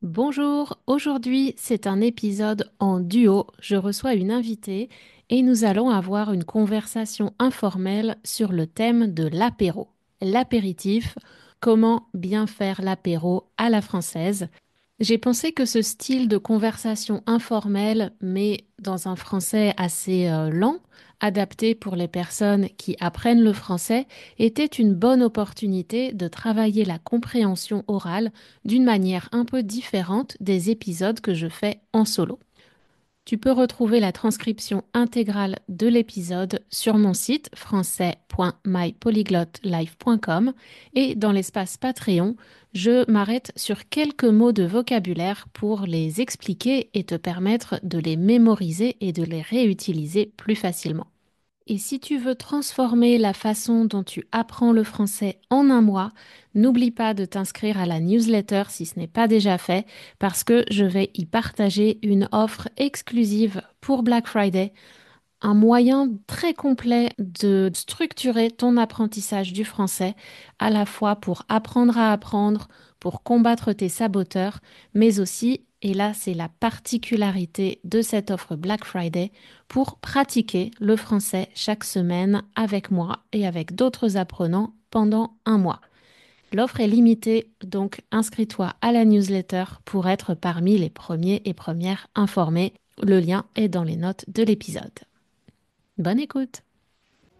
Bonjour, aujourd'hui c'est un épisode en duo. Je reçois une invitée et nous allons avoir une conversation informelle sur le thème de l'apéro. L'apéritif, comment bien faire l'apéro à la française. J'ai pensé que ce style de conversation informelle, mais dans un français assez lent, adapté pour les personnes qui apprennent le français, était une bonne opportunité de travailler la compréhension orale d'une manière un peu différente des épisodes que je fais en solo. Tu peux retrouver la transcription intégrale de l'épisode sur mon site français.mypolyglotlife.com et dans l'espace Patreon, je m'arrête sur quelques mots de vocabulaire pour les expliquer et te permettre de les mémoriser et de les réutiliser plus facilement. Et si tu veux transformer la façon dont tu apprends le français en un mois, n'oublie pas de t'inscrire à la newsletter si ce n'est pas déjà fait, parce que je vais y partager une offre exclusive pour Black Friday, un moyen très complet de structurer ton apprentissage du français, à la fois pour apprendre à apprendre, pour combattre tes saboteurs, mais aussi, et là c'est la particularité de cette offre Black Friday, pour pratiquer le français chaque semaine avec moi et avec d'autres apprenants pendant un mois. L'offre est limitée, donc inscris-toi à la newsletter pour être parmi les premiers et premières informés. Le lien est dans les notes de l'épisode. Bonne écoute!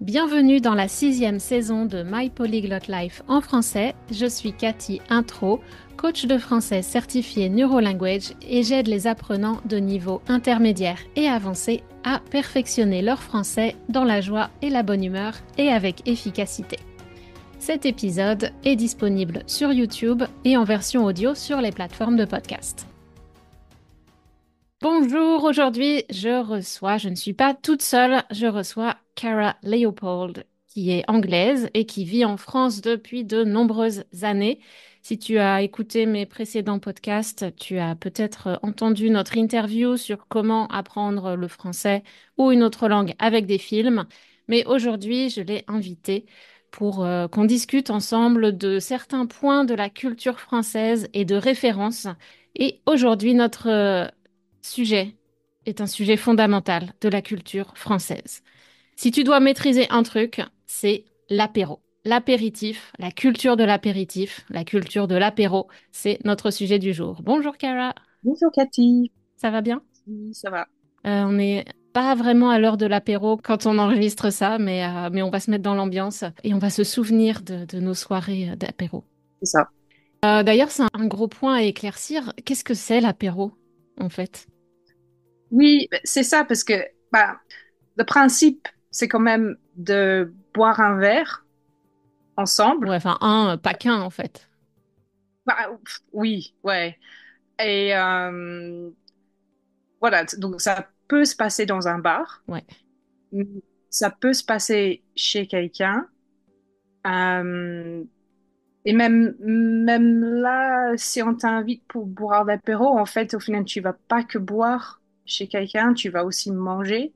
Bienvenue dans la sixième saison de My Polyglot Life en français. Je suis Cathy Intro, coach de français certifié Neurolanguage et j'aide les apprenants de niveau intermédiaire et avancé à perfectionner leur français dans la joie et la bonne humeur et avec efficacité. Cet épisode est disponible sur YouTube et en version audio sur les plateformes de podcast. Bonjour, aujourd'hui je ne suis pas toute seule, je reçois Cara Leopold, qui est anglaise et qui vit en France depuis de nombreuses années. Si tu as écouté mes précédents podcasts, tu as peut-être entendu notre interview sur comment apprendre le français ou une autre langue avec des films. Mais aujourd'hui, je l'ai invitée pour qu'on discute ensemble de certains points de la culture française et de références. Et aujourd'hui, notre sujet est un sujet fondamental de la culture française. Si tu dois maîtriser un truc, c'est l'apéro. L'apéritif, la culture de l'apéritif, la culture de l'apéro, c'est notre sujet du jour. Bonjour Cara, Bonjour Cathy. ça va bien? Oui, ça va. On n'est pas vraiment à l'heure de l'apéro quand on enregistre ça, mais on va se mettre dans l'ambiance et on va se souvenir de nos soirées d'apéro. C'est ça. D'ailleurs, c'est un gros point à éclaircir. Qu'est-ce que c'est l'apéro, en fait? Oui, c'est ça parce que le principe, c'est quand même de boire un verre ensemble. Ouais, enfin, un, pas qu'un, en fait. Oui, ouais. Et voilà, donc ça peut se passer dans un bar, Ouais. ça peut se passer chez quelqu'un. Euh, et même là, si on t'invite pour boire l'apéro, en fait, au final, tu vas pas que boire chez quelqu'un, tu vas aussi manger.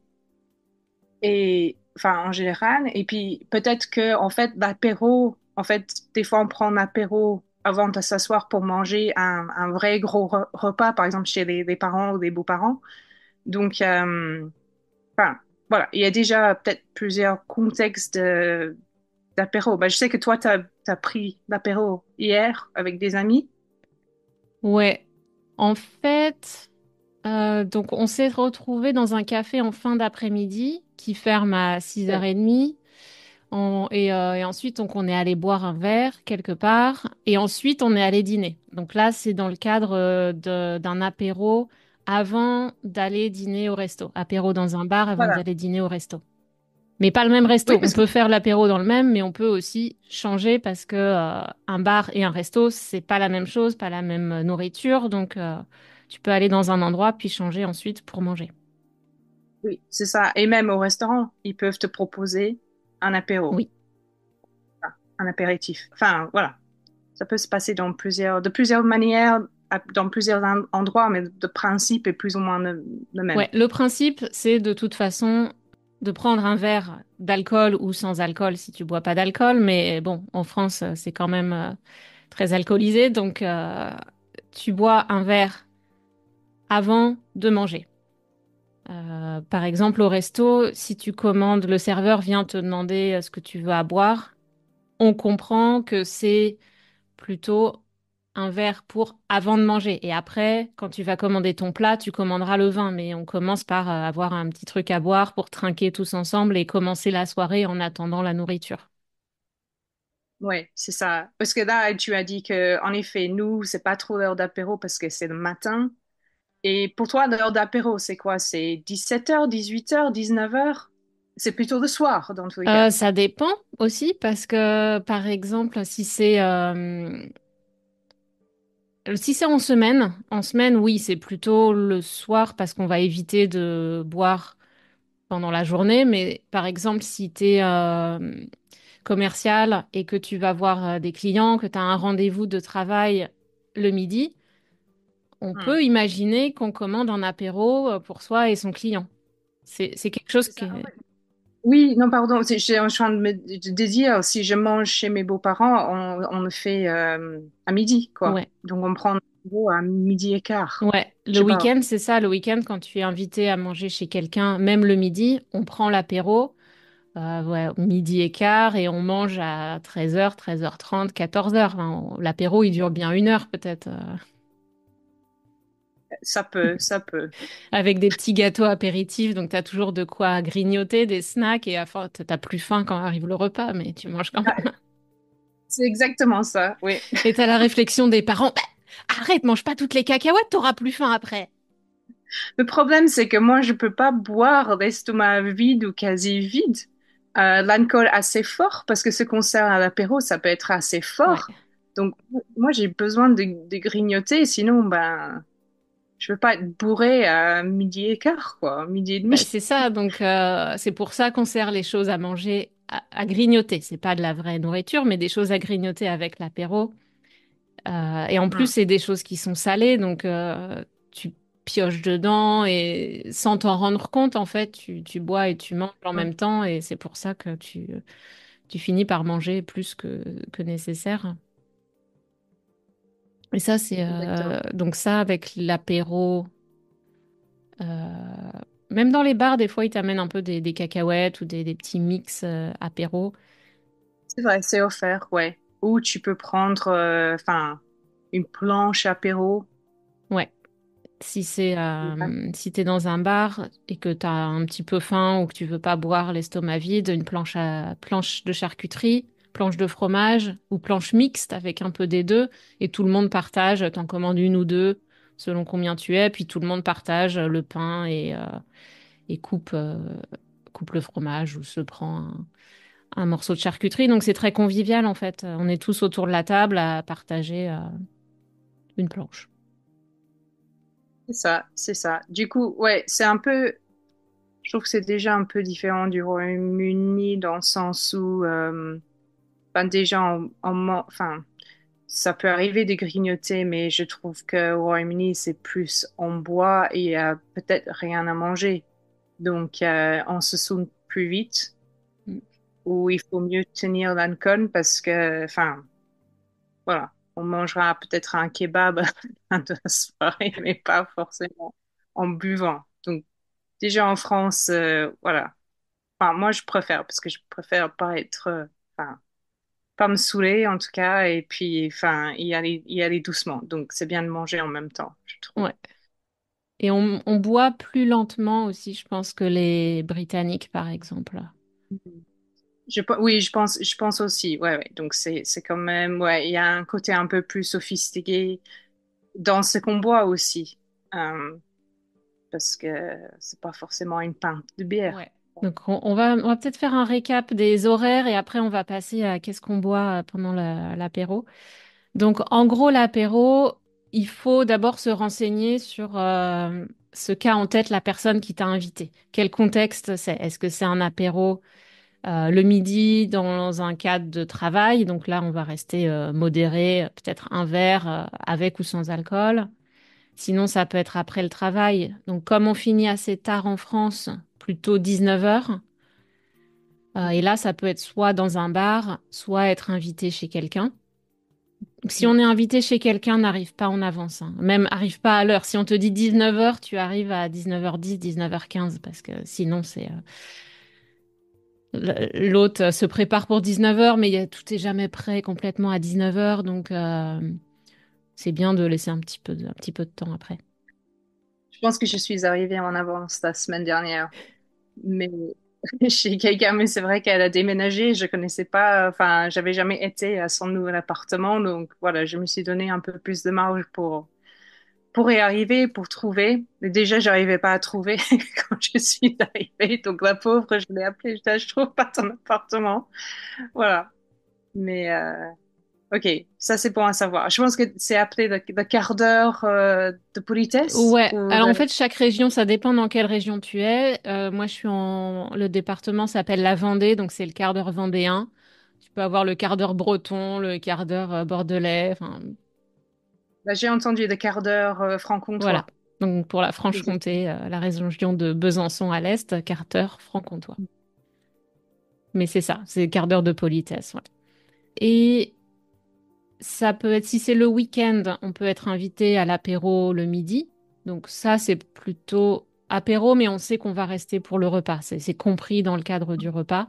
Et enfin en général, et puis peut-être que en fait l'apéro, en fait des fois on prend l'apéro avant de s'asseoir pour manger un vrai gros repas, par exemple chez les parents ou les beaux-parents. Donc enfin voilà, il y a déjà peut-être plusieurs contextes d'apéro. Je sais que toi t'as pris l'apéro hier avec des amis. Ouais. En fait, donc on s'est retrouvés dans un café en fin d'après-midi qui ferme à Ouais. 6h30. Et ensuite, donc, on est allé boire un verre quelque part. Et ensuite, on est allé dîner. Donc là, c'est dans le cadre d'un apéro avant d'aller dîner au resto. Apéro dans un bar avant Voilà. d'aller dîner au resto. Mais pas le même resto. Oui, On parce que peut faire l'apéro dans le même, mais on peut aussi changer parce que un bar et un resto, c'est pas la même chose, pas la même nourriture. Donc, tu peux aller dans un endroit puis changer ensuite pour manger. oui, c'est ça. Et même au restaurant, ils peuvent te proposer un apéro, Oui. un apéritif. Enfin, voilà. Ça peut se passer de plusieurs manières, dans plusieurs endroits, mais le principe est plus ou moins le même. Ouais, le principe, c'est de toute façon de prendre un verre d'alcool ou sans alcool si tu bois pas d'alcool. Mais bon, en France, c'est quand même très alcoolisé. Donc, tu bois un verre avant de manger. Par exemple, au resto, si tu commandes, le serveur vient te demander ce que tu veux à boire, on comprend que c'est plutôt un verre pour avant de manger. Et après, quand tu vas commander ton plat, tu commanderas le vin. Mais on commence par avoir un petit truc à boire pour trinquer tous ensemble et commencer la soirée en attendant la nourriture. Ouais, c'est ça. Parce que là, tu as dit que, en effet, nous, c'est pas trop l'heure d'apéro parce que c'est le matin. Et pour toi, l'heure d'apéro, c'est quoi? C'est 17h, 18h, 19h? C'est plutôt le soir, dans tous les cas. Ça dépend aussi parce que, par exemple, si c'est en semaine, oui, c'est plutôt le soir parce qu'on va éviter de boire pendant la journée. Mais par exemple, si tu es commercial et que tu vas voir des clients, que tu as un rendez-vous de travail le midi, on Hmm. peut imaginer qu'on commande un apéro pour soi et son client. C'est quelque chose C'est ça, qui ah est... ouais. Oui, non, pardon, je suis en train de dire, si je mange chez mes beaux-parents, on le fait à midi, quoi. Ouais. Donc on prend l'apéro à midi et quart. Ouais, Je le sais pas. week-end, c'est ça. Le week-end, quand tu es invité à manger chez quelqu'un, même le midi, on prend l'apéro, ouais, midi et quart, et on mange à 13h, 13h30, 14h. L'apéro, il dure bien 1 heure peut-être, Ça peut. avec des petits gâteaux apéritifs. Donc, tu as toujours de quoi grignoter, des snacks, et à enfin, t'as plus faim quand arrive le repas, mais tu manges quand Ah, même. c'est exactement ça, oui. Et tu as la réflexion des parents, bah, arrête, mange pas toutes les cacahuètes, t'auras plus faim après. Le problème, c'est que moi, je peux pas boire l'estomac vide ou quasi vide. L'alcool assez fort, parce que ce qu'on sert à l'apéro, ça peut être assez Ouais. fort. Donc, moi, j'ai besoin de grignoter, sinon, ben, je veux pas être bourré à midi et quart, quoi, midi et Bah, demi. c'est ça, donc c'est pour ça qu'on sert les choses à manger, à grignoter. C'est pas de la vraie nourriture, mais des choses à grignoter avec l'apéro. Et en plus, Hmm. c'est des choses qui sont salées, donc tu pioches dedans et sans t'en rendre compte, en fait, tu bois et tu manges en Hmm. même temps, et c'est pour ça que tu finis par manger plus que nécessaire. Et ça, c'est Exactement. donc ça avec l'apéro. euh, Même dans les bars, des fois, ils t'amènent un peu des cacahuètes ou des petits mix apéro. C'est vrai, c'est offert, ouais. Ou tu peux prendre, enfin, une planche apéro. Ouais. Si t'es dans un bar et que t'as un petit peu faim ou que tu veux pas boire l'estomac vide, une planche de charcuterie, planche de fromage ou planche mixte avec un peu des deux, et tout le monde partage, t'en commandes une ou deux selon combien tu es, puis tout le monde partage le pain et coupe le fromage ou se prend un morceau de charcuterie. Donc c'est très convivial en fait. On est tous autour de la table à partager une planche. C'est ça, c'est ça. Du coup, ouais, c'est un peu, je trouve que c'est déjà un peu différent du Royaume-Uni dans le sens où, ben déjà, enfin, ça peut arriver de grignoter, mais je trouve que au Royaume-Uni, c'est plus on boit et il y a peut-être rien à manger. Donc, on se saoule plus vite Mm. ou il faut mieux tenir l'alcool parce que, enfin, voilà, on mangera peut-être un kebab à la fin de la soirée, mais pas forcément en buvant. Donc, déjà en France, voilà. Enfin, moi, je préfère parce que je préfère pas être, enfin, pas me saouler en tout cas, et puis, enfin, y aller doucement. Donc, c'est bien de manger en même temps, je trouve. Ouais. Et on boit plus lentement aussi, je pense, que les Britanniques, par exemple. Mhm. Oui, je pense aussi. Ouais, ouais. Donc, c'est quand même, ouais, il y a un côté un peu plus sophistiqué dans ce qu'on boit aussi. Euh, Parce que c'est pas forcément une pinte de bière. Ouais. Donc on va peut-être faire un récap des horaires et après on va passer à qu'est-ce qu'on boit pendant l'apéro. Donc en gros, l'apéro, il faut d'abord se renseigner sur ce qu'a en tête la personne qui t'a invité. Quel contexte c'est? Est-ce que c'est un apéro le midi dans un cadre de travail? Donc là, on va rester modéré, peut-être un verre avec ou sans alcool. Sinon, ça peut être après le travail. Donc comme on finit assez tard en France, plutôt 19h. Et là, ça peut être soit dans un bar, soit être invité chez quelqu'un. Si on est invité chez quelqu'un, n'arrive pas en avance, hein. Même arrive pas à l'heure. Si on te dit 19h, tu arrives à 19h10, 19h15, parce que sinon, l'hôte se prépare pour 19h, mais tout est jamais prêt complètement à 19h, donc c'est bien de laisser un petit peu de temps après. Je pense que je suis arrivée en avance la semaine dernière, mais chez quelqu'un, mais c'est vrai qu'elle a déménagé. Je connaissais pas, enfin, j'avais jamais été à son nouvel appartement, donc voilà, je me suis donné un peu plus de marge pour y arriver, pour trouver. Mais déjà, j'arrivais pas à trouver quand je suis arrivée, donc la pauvre, je l'ai appelée, je dis, ah, je trouve pas ton appartement, voilà. Mais ok, ça c'est bon à savoir. Je pense que c'est appelé le quart d'heure de politesse Ouais, ou alors en fait, chaque région, ça dépend dans quelle région tu es. Moi, je suis en... Le département s'appelle la Vendée, donc c'est le quart d'heure vendéen. Tu peux avoir le quart d'heure breton, le quart d'heure bordelais, enfin, bah, j'ai entendu le quart d'heure voilà. franc-comtois. Donc pour la Franche-Comté, la région de Besançon à l'est, quart d'heure franc-comtois. Mais c'est ça, c'est quart d'heure de politesse, ouais. Et ça peut être, si c'est le week-end, on peut être invité à l'apéro le midi. Donc ça, c'est plutôt apéro, mais on sait qu'on va rester pour le repas. C'est compris dans le cadre du repas.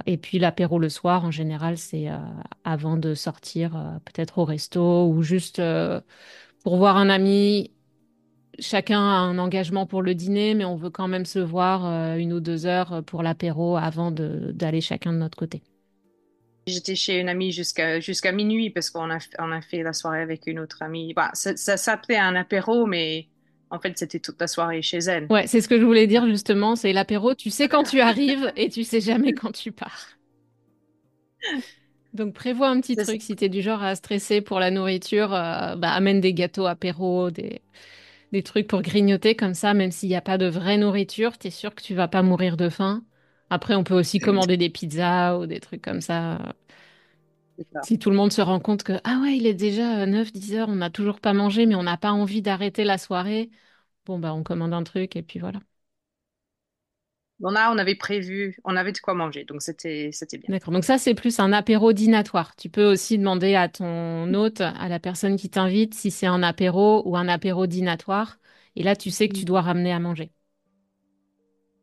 Et puis l'apéro le soir, en général, c'est avant de sortir, peut-être au resto ou juste pour voir un ami. Chacun a un engagement pour le dîner, mais on veut quand même se voir 1 ou 2 heures pour l'apéro avant d'aller chacun de notre côté. J'étais chez une amie jusqu'à minuit parce qu'on a fait la soirée avec une autre amie. Bah, ça s'appelait un apéro, mais en fait, c'était toute la soirée chez elle. Ouais, c'est ce que je voulais dire justement, c'est l'apéro, tu sais quand tu arrives et tu sais jamais quand tu pars. Donc prévois un petit C'est ça. truc si t'es du genre à stresser pour la nourriture, bah, amène des gâteaux apéro, des trucs pour grignoter comme ça, même s'il n'y a pas de vraie nourriture, t'es sûr que tu vas pas mourir de faim. Après, on peut aussi commander des pizzas ou des trucs comme ça. C'est ça. Si tout le monde se rend compte que, ah ouais, il est déjà 9, 10 heures, on n'a toujours pas mangé, mais on n'a pas envie d'arrêter la soirée, bon, bah, on commande un truc et puis voilà. Bon, là, on avait prévu, on avait de quoi manger, donc c'était bien. D'accord. Donc ça, c'est plus un apéro dînatoire. Tu peux aussi demander à ton hôte, à la personne qui t'invite, si c'est un apéro ou un apéro dînatoire. Et là, tu sais que tu dois ramener à manger.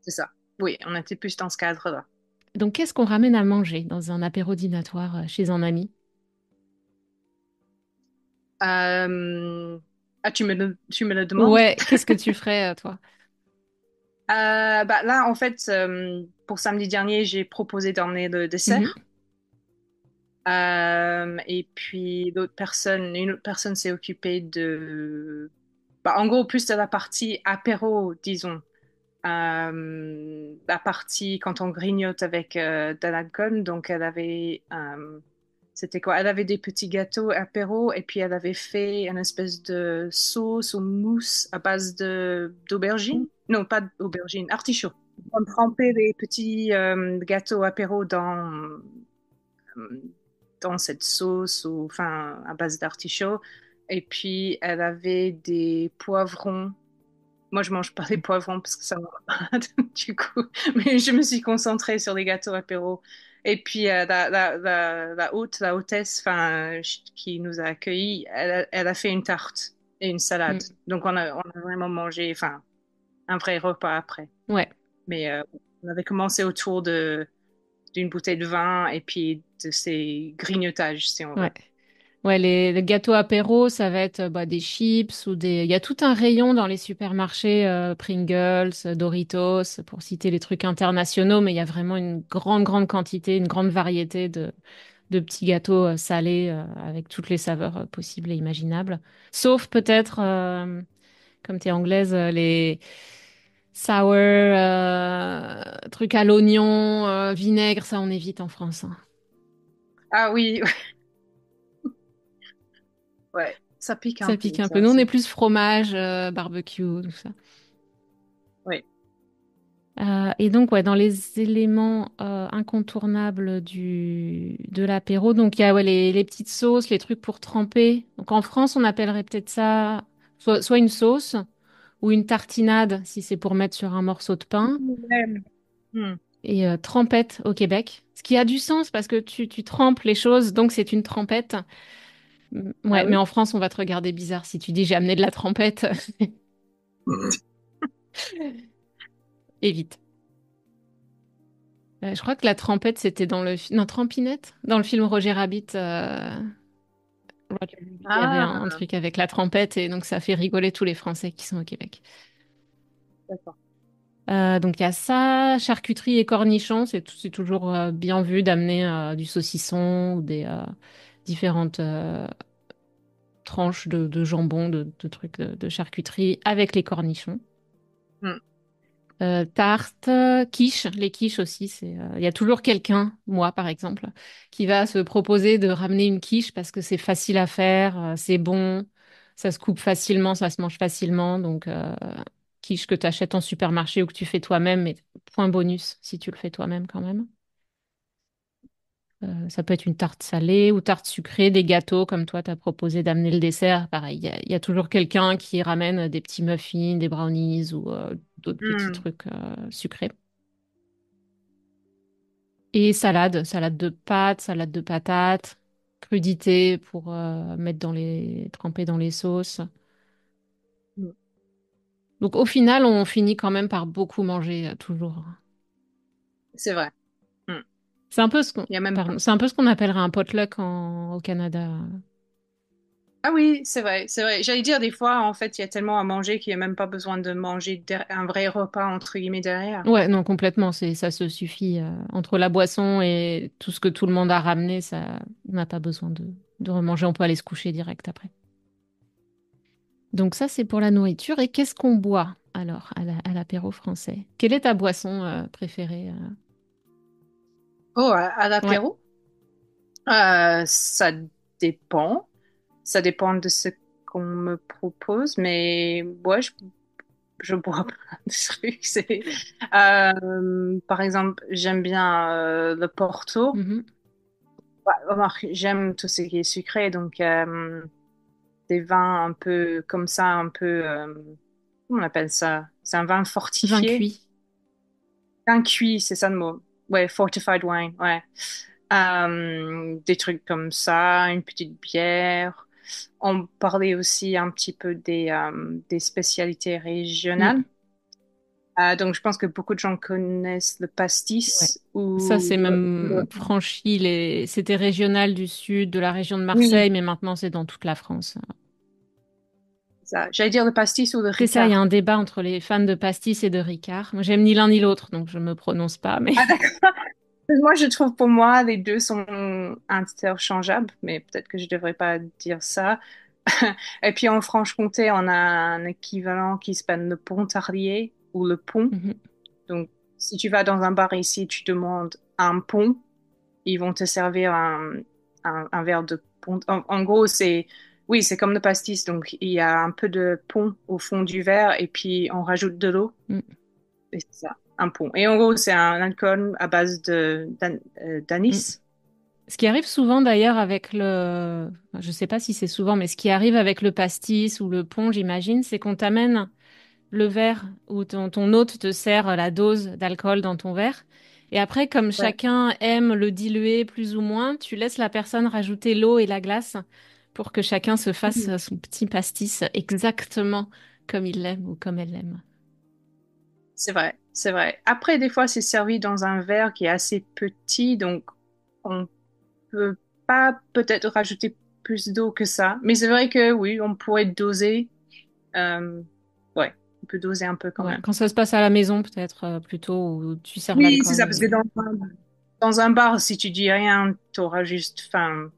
C'est ça. Oui, on était plus dans ce cadre-là. Donc, qu'est-ce qu'on ramène à manger dans un apéro dînatoire chez un ami? Euh, Ah, tu me le demandes? Ouais, qu'est-ce que tu ferais, toi? Bah, là, en fait, pour samedi dernier, j'ai proposé d'emmener le Mhm. dessert. Et puis une autre personne s'est occupée bah, en gros, plus de la partie apéro, disons. La partie quand on grignote avec de l'alcool. Donc, c'était quoi? Elle avait des petits gâteaux apéro et puis elle avait fait une espèce de sauce ou mousse à base d'aubergine. Non, pas d'aubergine, artichaut. On trempait les petits gâteaux apéro dans cette sauce ou enfin à base d'artichaut. Et puis elle avait des poivrons. Moi, je mange pas les poivrons parce que ça me va du coup. Mais je me suis concentrée sur les gâteaux apéro. Et puis la hôtesse, enfin, qui nous a accueillis, elle a fait une tarte et une salade. Mm. Donc on a vraiment mangé, enfin, un vrai repas après. Ouais, Mais on avait commencé autour d'une bouteille de vin et puis de ces grignotages, si on ouais. veut. Ouais, les gâteaux apéro, ça va être bah, des chips ou des... Il y a tout un rayon dans les supermarchés, Pringles, Doritos, pour citer les trucs internationaux, mais il y a vraiment une grande, grande quantité, une grande variété de petits gâteaux salés avec toutes les saveurs possibles et imaginables. Sauf peut-être, comme tu es anglaise, les sour, trucs à l'oignon, vinaigre, ça on évite en France, hein. Ah oui, ouais, ça pique un Ça peu, pique un peu. ça Nous, on est aussi. plus fromage, barbecue, tout ça. Oui. Et donc, ouais, dans les éléments incontournables de l'apéro, donc il y a ouais, les petites sauces, les trucs pour tremper. Donc en France, on appellerait peut-être ça soit une sauce ou une tartinade si c'est pour mettre sur un morceau de pain. Ouais. Hmm. et trempette au Québec. Ce qui a du sens parce que tu trempes les choses, donc c'est une trempette. Ah Ouais, mais oui? en France, on va te regarder bizarre si tu dis j'ai amené de la trempette. Évite. Je crois que la trempette, c'était dans le... Non, Trampinette? Dans le film Roger Rabbit, Roger Rabbit, il y avait un Ah, truc avec la trempette et donc ça fait rigoler tous les Français qui sont au Québec. d'accord. Donc il y a ça, charcuterie et cornichons, c'est toujours bien vu d'amener du saucisson ou des différentes tranches de jambon, de trucs de charcuterie avec les cornichons. Hmm. Tarte, quiche, les quiches aussi, il y a toujours quelqu'un, moi par exemple, qui va se proposer de ramener une quiche parce que c'est facile à faire, c'est bon, ça se coupe facilement, ça se mange facilement, donc quiche que tu achètes en supermarché ou que tu fais toi-même, mais point bonus si tu le fais toi-même quand même. Ça peut être une tarte salée ou tarte sucrée, des gâteaux, comme toi, tu as proposé d'amener le dessert. Pareil, il y a toujours quelqu'un qui ramène des petits muffins, des brownies ou d'autres petits Hmm. trucs sucrés. Et salade, salade de pâtes, salade de patates, crudité pour mettre tremper dans les sauces. Hmm. Donc au final, on finit quand même par beaucoup manger toujours. C'est vrai. Hmm. C'est un peu ce qu'on, Il y a même pas. pardon, c'est un peu ce qu'on appellerait un potluck au Canada. Ah oui, c'est vrai, c'est vrai. J'allais dire, des fois, en fait, il y a tellement à manger qu'il n'y a même pas besoin de manger un vrai repas, entre guillemets, derrière. Ouais, non, complètement, ça se suffit. Entre la boisson et tout ce que tout le monde a ramené, ça, on n'a pas besoin de remanger, on peut aller se coucher direct après. Donc ça, c'est pour la nourriture. Et qu'est-ce qu'on boit alors à l'apéro français? Quelle est ta boisson préférée? Oh, à Ouais. l'apéro? Ça dépend. Ça dépend de ce qu'on me propose, mais ouais, je bois plein de trucs. Par exemple, j'aime bien le Porto. Mhm. Ouais, remarque, j'aime tout ce qui est sucré, donc des vins un peu comme ça, un peu, comment on appelle ça? C'est un vin Vin fortifié. cuit. Un cuit, c'est ça le mot. Ouais, fortified wine, ouais. Des trucs comme ça, une petite bière. On parlait aussi un petit peu des spécialités Mm. régionales. Donc, je pense que beaucoup de gens connaissent le Ouais. pastis Ça, ou c'est même franchi C'était régional du sud, de la région de oui, Marseille, mais maintenant c'est dans toute la France. ça. J'allais dire le pastis ou le C'est ça, il y a un ricard. débat entre les fans de pastis et de Ricard. Moi, j'aime ni l'un ni l'autre, donc je me prononce pas, mais Ah, d'accord. Moi, je trouve pour moi, les deux sont interchangeables, mais peut-être que je devrais pas dire ça. Et puis en Franche-Comté, on a un équivalent qui s'appelle le pontarlier ou le pont. Mhm. Donc, si tu vas dans un bar ici, tu demandes un pont, ils vont te servir un verre de pont. En gros, oui, c'est comme le pastis. Donc, il y a un peu de pont au fond du verre et puis on rajoute de l'eau. Mm. Et c'est ça, un pont. Et en gros, c'est un alcool à base Mm. d'anis. Ce qui arrive souvent d'ailleurs avec enfin, je sais pas si c'est souvent, mais ce qui arrive avec le pastis ou le pont, j'imagine, c'est qu'on t'amène le verre ou ton hôte te sert la dose d'alcool dans ton verre. Et après, comme Ouais. chacun aime le diluer plus ou moins, tu laisses la personne rajouter l'eau et la glace pour que chacun se fasse son petit pastis exactement comme il l'aime ou comme elle l'aime. C'est vrai, c'est vrai. Après, des fois, c'est servi dans un verre qui est assez petit, donc on peut pas peut-être rajouter plus d'eau que ça. Mais c'est vrai que oui, on pourrait doser. Euh, ouais, on peut doser un peu quand Ouais, même. quand ça se passe à la maison, peut-être plutôt où tu sers Oui, c'est l'alcool ça, parce que et dans un bar, si tu dis rien, tu auras juste enfin,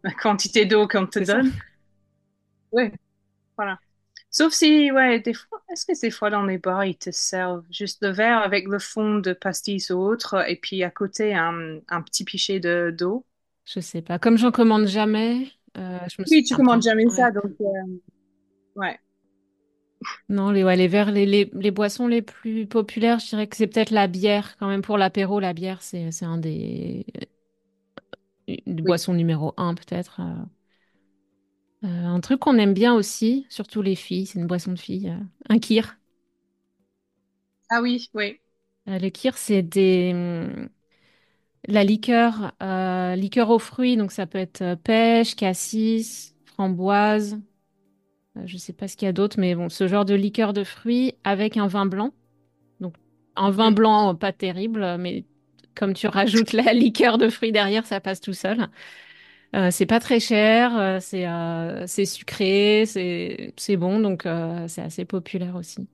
la quantité d'eau qu'on te c'est ça. donne. Oui, voilà. Sauf si, ouais, des fois, est-ce que des fois dans les bars, ils te servent juste le verre avec le fond de pastis ou autre, et puis à côté, un petit pichet d'eau? Je sais pas. Comme j'en commande jamais, je me Oui, tu souviens commandes pas. jamais ça, Ouais. donc ouais, Non, les verres, les boissons les plus populaires, je dirais que c'est peut-être la bière. Quand même, pour l'apéro, la bière, c'est des oui. boissons numéro un, peut-être. Un truc qu'on aime bien aussi, surtout les filles, c'est une boisson de filles, un kir. Ah oui, oui. Le kir, c'est la liqueur, liqueur aux fruits, donc ça peut être pêche, cassis, framboise, je sais pas ce qu'il y a d'autre, mais bon, ce genre de liqueur de fruits avec un vin blanc. Donc un vin Mhm. blanc pas terrible, mais comme tu rajoutes la liqueur de fruits derrière, ça passe tout seul. C'est pas très cher, c'est sucré, c'est bon, donc c'est assez populaire aussi.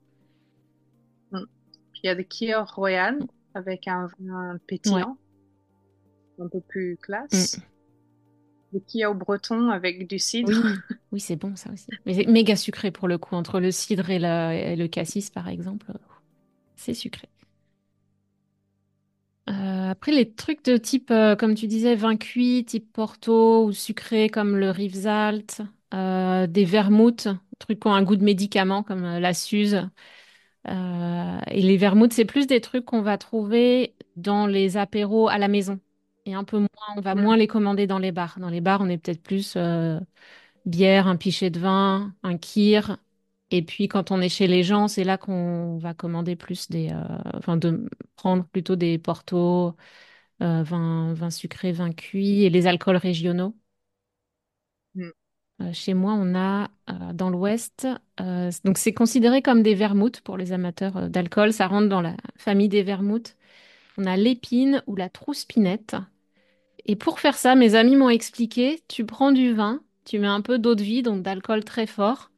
Mm. Puis il y a le Kir Royal avec un vin Ouais. pétillant, un peu plus Mm. classe. Le Kir breton avec du cidre. Oui, oui, c'est bon ça aussi. Mais c'est méga sucré pour le coup, entre le cidre et le cassis par exemple, c'est sucré. Après, les trucs de type, comme tu disais, vin cuit, type Porto ou sucré comme le Rivesaltes, des vermouths, trucs qui ont un goût de médicament comme la Suze. Et les vermouths, c'est plus des trucs qu'on va trouver dans les apéros à la maison. Et un peu moins, on va moins Mm. les commander dans les bars. Dans les bars, on est peut-être plus bière, un pichet de vin, un kir. Et puis quand on est chez les gens, c'est là qu'on va commander plus enfin de prendre plutôt des portos, vin sucré, vin cuit et les alcools régionaux. Mm. Chez moi, on a dans l'Ouest, donc c'est considéré comme des vermouths pour les amateurs d'alcool. Ça rentre dans la famille des vermouths. On a l'épine ou la trousse-pinette. Et pour faire ça, mes amis m'ont expliqué, tu prends du vin, tu mets un peu d'eau de vie, donc d'alcool très fort.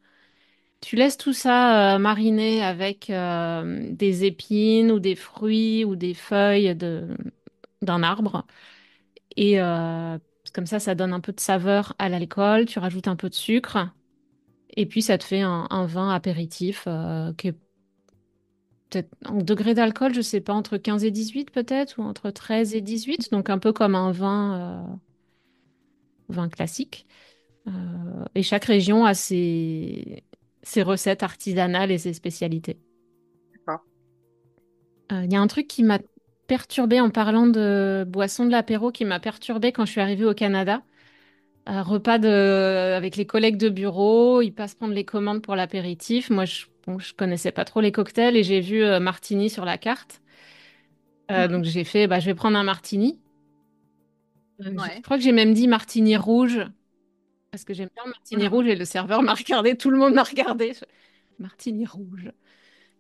Tu laisses tout ça mariner avec des épines ou des fruits ou des feuilles d'un arbre. Et comme ça donne un peu de saveur à l'alcool. Tu rajoutes un peu de sucre. Et puis, ça te fait un vin apéritif qui est peut-être en degré d'alcool, je sais pas, entre 15 et 18 peut-être, ou entre 13 et 18. Donc, un peu comme un vin classique. Et chaque région a ses recettes artisanales et ses spécialités. D'accord. Il y a un truc qui m'a perturbée en parlant de boisson de l'apéro qui m'a perturbée quand je suis arrivée au Canada. Un repas avec les collègues de bureau, ils passent prendre les commandes pour l'apéritif. Moi, bon, je connaissais pas trop les cocktails et j'ai vu martini sur la carte. Mm. Donc j'ai fait, bah, je vais prendre un martini. Je Ouais. crois que j'ai même dit martini rouge parce que j'aime bien le martini Mhm. rouge et le serveur m'a regardé, tout le monde m'a regardé. Martini rouge.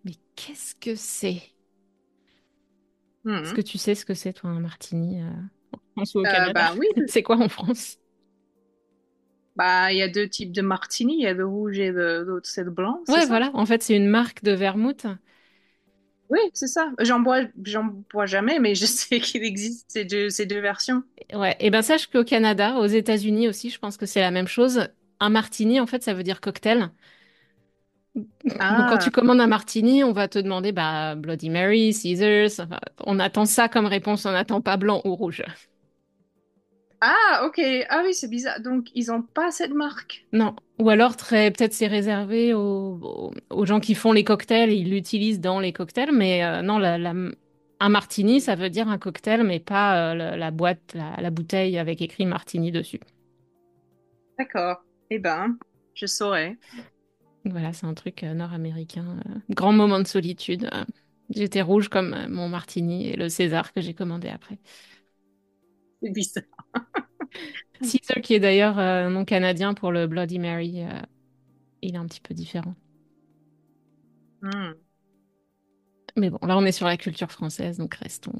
Mais qu'est-ce que c'est? Est-ce que Mhm. tu sais ce que c'est, toi, un martini en France ou au Canada? Bah oui, C'est quoi en France? bah il y a deux types de martini, il y a le rouge et l'autre c'est le blanc, c'est Ouais, ça? voilà. En fait, c'est une marque de vermouth. Oui, c'est ça. J'en bois jamais, mais je sais qu'il existe ces deux versions. Ouais. Et ben sache qu'au Canada, aux États-Unis aussi, je pense que c'est la même chose. Un martini, en fait, ça veut dire cocktail. Donc quand tu Ah, commandes un martini, on va te demander bah Bloody Mary, Caesars. Enfin, on attend ça comme réponse, on n'attend pas blanc ou rouge. ah, ok. Ah oui, c'est bizarre. Donc ils ont pas cette marque. Non. Ou alors peut-être c'est réservé aux gens qui font les cocktails, et ils l'utilisent dans les cocktails, mais non, un martini, ça veut dire un cocktail, mais pas la boîte, la bouteille avec écrit martini dessus. D'accord. Eh ben, je saurais. Voilà, c'est un truc nord-américain. Grand moment de solitude. J'étais rouge comme mon martini et le César que j'ai commandé après. C'est bizarre. Caesar, qui est d'ailleurs nom canadien pour le Bloody Mary, il est un petit peu différent. Hmm. Mais bon, là, on est sur la culture française, donc restons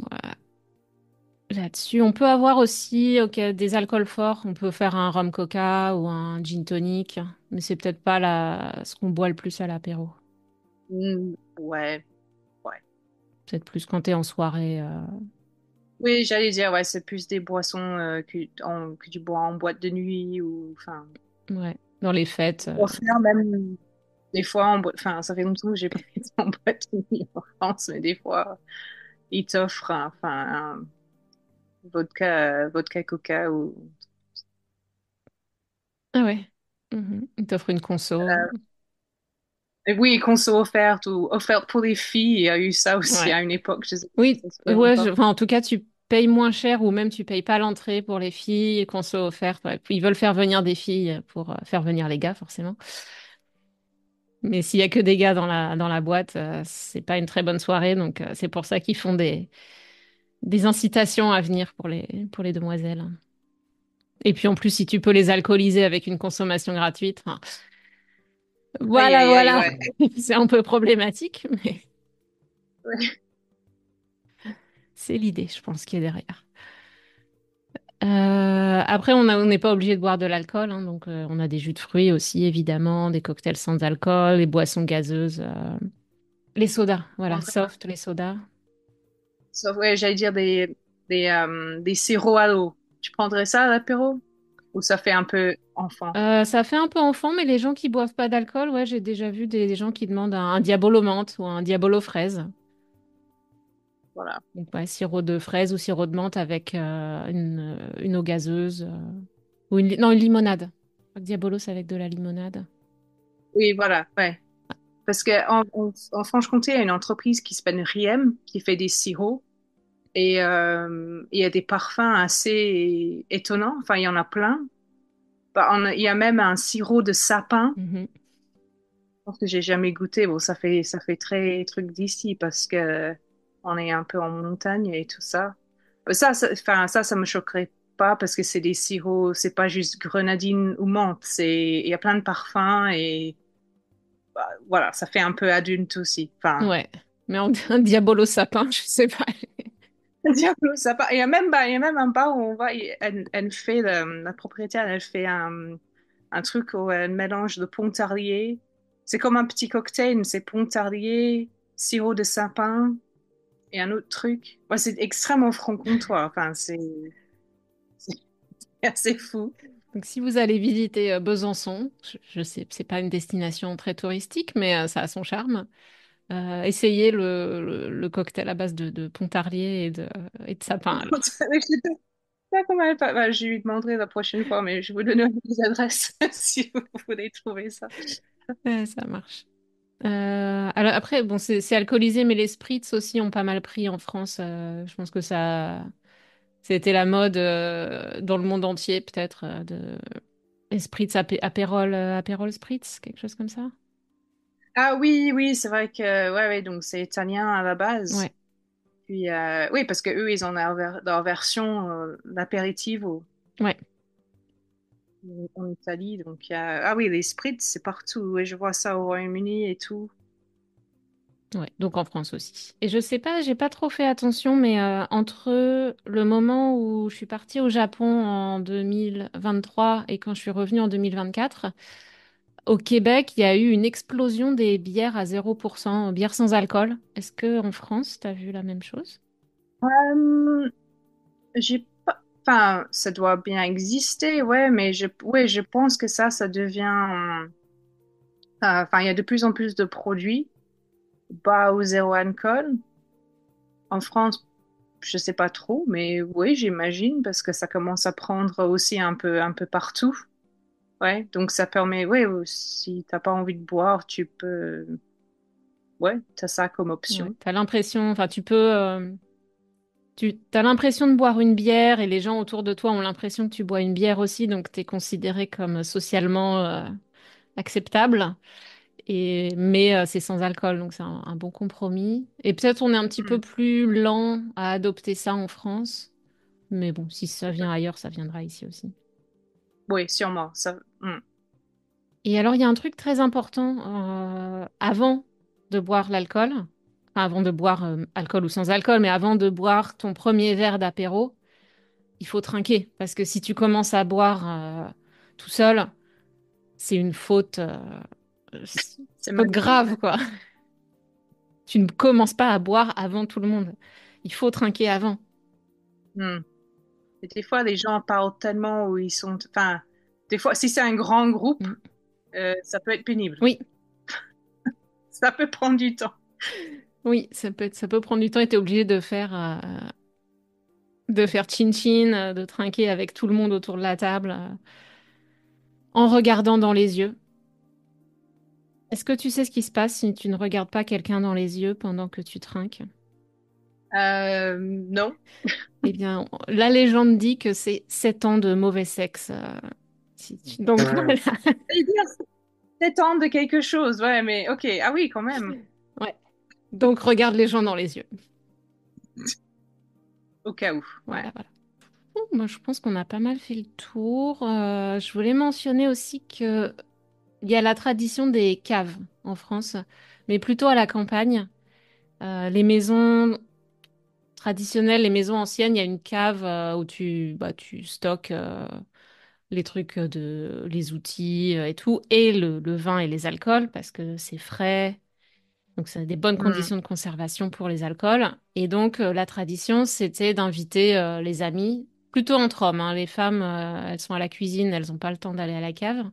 là-dessus. On peut avoir aussi ok, des alcools forts. On peut faire un rhum coca ou un gin tonic, mais c'est peut-être pas ce qu'on boit le plus à l'apéro. Hmm. Ouais, ouais. Peut-être plus quand t'es en soirée. Oui, j'allais dire, ouais, c'est plus des boissons que tu bois en boîte de nuit ou, enfin, Ouais, dans les fêtes. offert même des fois enfin, ça fait longtemps que j'ai pas été en boîte de nuit en France, mais des fois, ils t'offrent, enfin, un vodka coca ou, Ah ouais. Mhm. Ils t'offrent une conso. et oui, conso offerte ou offerte pour les filles, il y a eu ça aussi Ouais. à une époque, je sais pas si Oui, ça se fait ouais, encore. enfin, en tout cas, tu payes moins cher ou même tu payes pas l'entrée pour les filles, conso offerte. Ouais. Puis ils veulent faire venir des filles pour faire venir les gars, forcément. Mais s'il y a que des gars dans la boîte, c'est pas une très bonne soirée. Donc, c'est pour ça qu'ils font des incitations à venir pour les demoiselles. Et puis, en plus, si tu peux les alcooliser avec une consommation gratuite, enfin, Aïe, voilà, aïe, aïe, voilà. ouais. C'est un peu problématique, mais Ouais. c'est l'idée, je pense, qui est derrière. Après, on n'est pas obligé de boire de l'alcool, hein, donc on a des jus de fruits aussi, évidemment, des cocktails sans alcool, les boissons gazeuses, les sodas, voilà, soft, les sodas. Sauf, ouais, j'allais dire des sirops à l'eau. Tu prendrais ça à l'apéro? Ou ça fait un peu enfant? Ça fait un peu enfant, mais les gens qui boivent pas d'alcool, ouais, j'ai déjà vu des gens qui demandent un diabolo menthe ou un diabolo fraise. Voilà. Donc, ouais, sirop de fraise ou sirop de menthe avec une eau gazeuse ou non, une limonade. Diabolo, c'est avec de la limonade. Oui, voilà, ouais. Parce que en Franche-Comté, il y a une entreprise qui s'appelle Riem qui fait des sirops et il y a des parfums assez étonnants. Enfin, il y en a plein. Bah, il y a même un sirop de sapin. Mhm. Je pense que j'ai jamais goûté. Bon, ça fait très truc d'ici parce que on est un peu en montagne et tout ça. Enfin, ça me choquerait pas parce que c'est des sirops, c'est pas juste grenadine ou menthe. Il y a plein de parfums et bah, voilà, ça fait un peu adulte aussi. Enfin, Ouais, mais un diabolo sapin, je sais pas. Diablo, ça part. Il y a même un bar où on va, elle fait, la propriétaire, elle fait un truc où elle mélange de pontarlier. C'est comme un petit cocktail, mais c'est pontarlier, sirop de sapin et un autre truc. Ouais, c'est extrêmement franc-comtois. Enfin, c'est assez fou. Donc, si vous allez visiter Besançon, je sais, c'est pas une destination très touristique, mais ça a son charme. Essayez le cocktail à base de pontarlier et de sapin, alors. Je sais pas comment je lui demanderai la prochaine fois, mais je vous donnerai des adresses si vous voulez trouver ça. Ouais, ça marche. Alors après, bon, c'est alcoolisé, mais les spritz aussi ont pas mal pris en France. Je pense que c'était la mode dans le monde entier, peut-être, les spritz, apérol spritz, quelque chose comme ça. Ah oui, oui, c'est vrai que, ouais, ouais, donc c'est italien à la base. Ouais, Puis, oui, parce que eux, ils ont leur version l'apéritivo ouais, en Italie. Donc, ah oui, les spritz, c'est partout. Et je vois ça au Royaume-Uni et tout. ouais. Donc en France aussi. Et je sais pas, j'ai pas trop fait attention, mais entre le moment où je suis partie au Japon en 2023 et quand je suis revenue en 2024, au Québec, il y a eu une explosion des bières à 0%, bières sans alcool. Est-ce que en France, tu as vu la même chose? Euh, j'ai pas, enfin, ça doit bien exister, ouais, mais ouais, je pense que ça devient, enfin, il y a de plus en plus de produits bas ou zéro alcool. En France, je sais pas trop, mais oui, j'imagine, parce que ça commence à prendre aussi un peu partout. Ouais, donc ça permet, ouais, si t'as pas envie de boire, tu peux, ouais, t'as ça comme Ouais, option. t'as l'impression, enfin, tu as l'impression de boire une bière et les gens autour de toi ont l'impression que tu bois une bière aussi, donc tu es considéré comme socialement acceptable. Mais c'est sans alcool, donc c'est un bon compromis. Et peut-être on est un petit peu Hmm. plus lent à adopter ça en France, mais bon, si ça vient ailleurs, ça viendra ici aussi. Oui, sûrement. Ça, Et alors, il y a un truc très important avant de boire l'alcool, enfin, avant de boire alcool ou sans alcool, mais avant de boire ton premier verre d'apéro, il faut trinquer. Parce que si tu commences à boire tout seul, c'est une faute, c'est faute mal vu. grave, quoi. Tu ne commences pas à boire avant tout le monde. Il faut trinquer avant. Hmm. Et des fois, les gens parlent tellement où ils sont, enfin, des fois, si c'est un grand groupe, Mm. ça peut être pénible. Oui, Ça peut prendre du temps. oui, ça peut prendre du temps et tu es obligé de faire chin-chin, de trinquer avec tout le monde autour de la table, en regardant dans les yeux. Est-ce que tu sais ce qui se passe si tu ne regardes pas quelqu'un dans les yeux pendant que tu trinques? Non. Eh bien, la légende dit que c'est 7 ans de mauvais sexe. Donc voilà. C'est bien. 7 ans de quelque chose, ouais, mais ok. Ah oui, quand même. Ouais. Donc regarde les gens dans les yeux. Au cas où, ouais. Voilà, voilà. Bon, moi, je pense qu'on a pas mal fait le tour. Je voulais mentionner aussi que il y a la tradition des caves en France, mais plutôt à la campagne. Les maisons traditionnelles, les maisons anciennes, il y a une cave où tu stockes les trucs les outils et tout, et le vin et les alcools, parce que c'est frais. Donc, ça a des bonnes Hmm. conditions de conservation pour les alcools. Et donc, la tradition, c'était d'inviter les amis, plutôt entre hommes, hein. Les femmes, elles sont à la cuisine, elles n'ont pas le temps d'aller à la cave.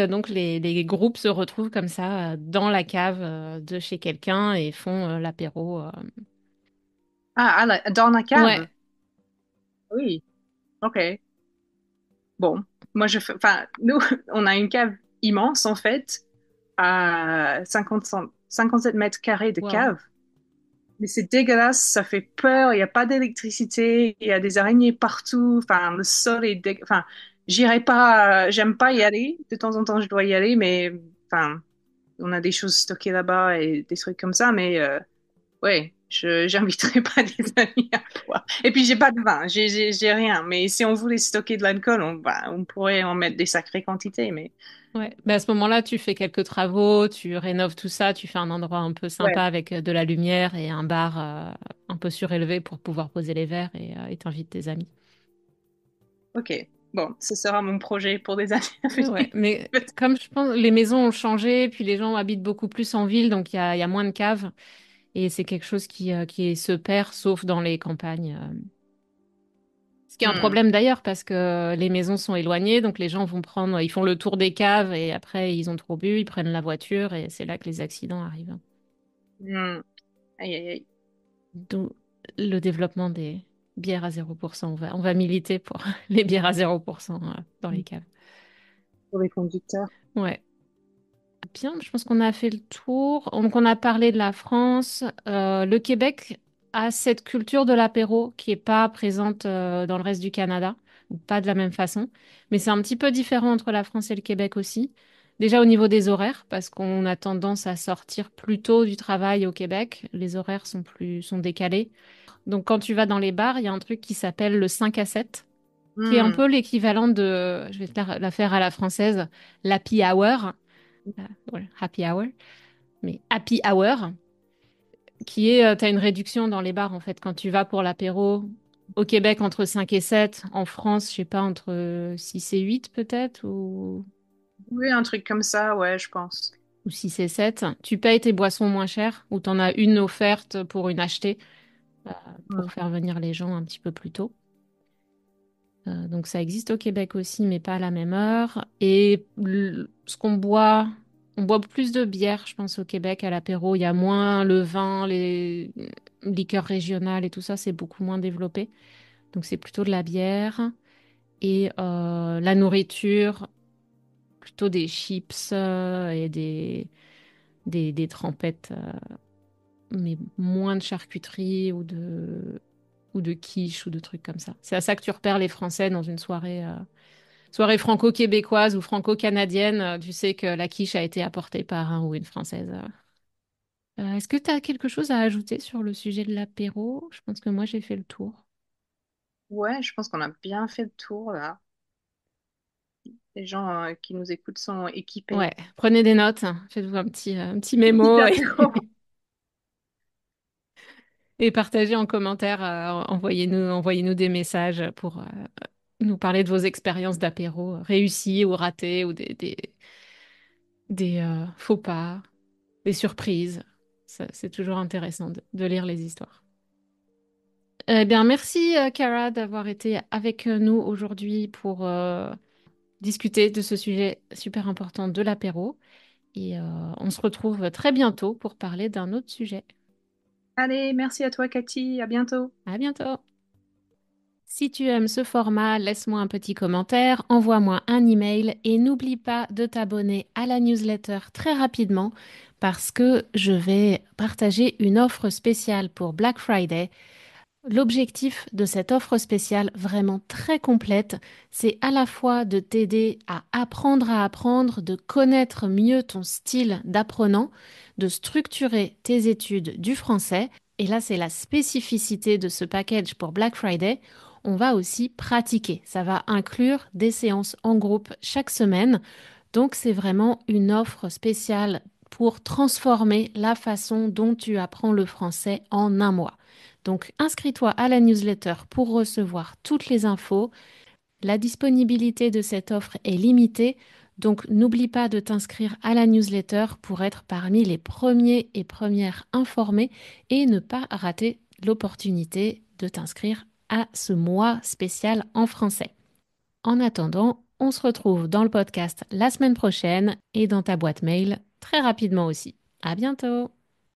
Donc, les groupes se retrouvent comme ça dans la cave de chez quelqu'un et font l'apéro. Ah, dans la Ouais, cave. Oui, ok. Bon, moi enfin, nous, on a une cave immense en fait, à 57 mètres carrés de waouh. cave. Mais c'est dégueulasse, ça fait peur, il n'y a pas d'électricité, il y a des araignées partout, enfin, le sol est enfin, j'irai pas, j'aime pas y aller, de temps en temps je dois y aller, mais enfin, on a des choses stockées là-bas et des trucs comme ça, mais ouais, j'inviterai pas des amis à boire. Et puis j'ai pas de vin, j'ai rien, mais si on voulait stocker de l'alcool, on pourrait en mettre des sacrées quantités, mais Ouais. Mais à ce moment-là, tu fais quelques travaux, tu rénoves tout ça, tu fais un endroit un peu ouais, sympa avec de la lumière et un bar un peu surélevé pour pouvoir poser les verres et t'invites tes amis. ok. Bon, ce sera mon projet pour des années à Ouais, venir. mais comme je pense, les maisons ont changé, puis les gens habitent beaucoup plus en ville, donc il y a moins de caves, et c'est quelque chose qui se perd, sauf dans les campagnes. Ce qui est un Hmm. problème d'ailleurs, parce que les maisons sont éloignées, donc les gens ils font le tour des caves, et après ils ont trop bu, ils prennent la voiture, et c'est là que les accidents arrivent. Hmm. Aïe, aïe, aïe. D'où le développement des bières à 0%. On va militer pour les bières à 0% dans les caves. Pour les conducteurs. Ouais. Bien, je pense qu'on a fait le tour. Donc, on a parlé de la France. Le Québec a cette culture de l'apéro qui est pas présente dans le reste du Canada, ou pas de la même façon. Mais c'est un petit peu différent entre la France et le Québec aussi. Déjà au niveau des horaires, parce qu'on a tendance à sortir plus tôt du travail au Québec. Les horaires sont décalés. Donc, quand tu vas dans les bars, il y a un truc qui s'appelle le 5 à 7, qui est un Hmm. peu l'équivalent de, je vais te la faire à la française, l'happy hour. Voilà, happy hour, mais happy hour, qui est, tu as une réduction dans les bars, en fait, quand tu vas pour l'apéro. Au Québec, entre 5 et 7. En France, je sais pas, entre 6 et 8 peut-être, Oui, un truc comme ça, ouais, je pense. ou 6 et 7. Tu payes tes boissons moins chères, ou tu en as une offerte pour une achetée, euh, Hmm. pour faire venir les gens un petit peu plus tôt. Donc ça existe au Québec aussi, mais pas à la même heure. Et ce qu'on boit, on boit plus de bière, je pense, au Québec à l'apéro. Il y a moins le vin, les liqueurs régionales et tout ça, c'est beaucoup moins développé. Donc c'est plutôt de la bière. Et la nourriture, plutôt des chips et des trempettes, mais moins de charcuterie ou de quiche ou de trucs comme ça. C'est à ça que tu repères les Français dans une soirée franco-québécoise ou franco-canadienne. Tu sais que la quiche a été apportée par un ou une Française. Est-ce que tu as quelque chose à ajouter sur le sujet de l'apéro? Je pense que moi, j'ai fait le tour. Ouais, je pense qu'on a bien fait le tour là. Les gens qui nous écoutent sont équipés. Ouais, prenez des notes, hein. Faites-vous un petit Petit mémo et, apéro. et partagez en commentaire. Envoyez-nous des messages pour nous parler de vos expériences d'apéro réussies ou ratées ou des faux pas, des surprises. C'est toujours intéressant de lire les histoires. Eh bien, merci, Cara, d'avoir été avec nous aujourd'hui pour discuter de ce sujet super important de l'apéro. Et on se retrouve très bientôt pour parler d'un autre sujet. Allez, merci à toi, Cathy. À bientôt. À bientôt! Si tu aimes ce format, laisse-moi un petit commentaire, envoie-moi un email et n'oublie pas de t'abonner à la newsletter très rapidement parce que je vais partager une offre spéciale pour Black Friday L'objectif de cette offre spéciale vraiment très complète, c'est à la fois de t'aider à apprendre, de connaître mieux ton style d'apprenant, de structurer tes études du français. Et là, c'est la spécificité de ce package pour Black Friday. On va aussi pratiquer. Ça va inclure des séances en groupe chaque semaine. Donc, c'est vraiment une offre spéciale pour transformer la façon dont tu apprends le français en un mois. Donc, inscris-toi à la newsletter pour recevoir toutes les infos. La disponibilité de cette offre est limitée, donc n'oublie pas de t'inscrire à la newsletter pour être parmi les premiers et premières informés et ne pas rater l'opportunité de t'inscrire à ce mois spécial en français. En attendant, on se retrouve dans le podcast la semaine prochaine et dans ta boîte mail très rapidement aussi. À bientôt!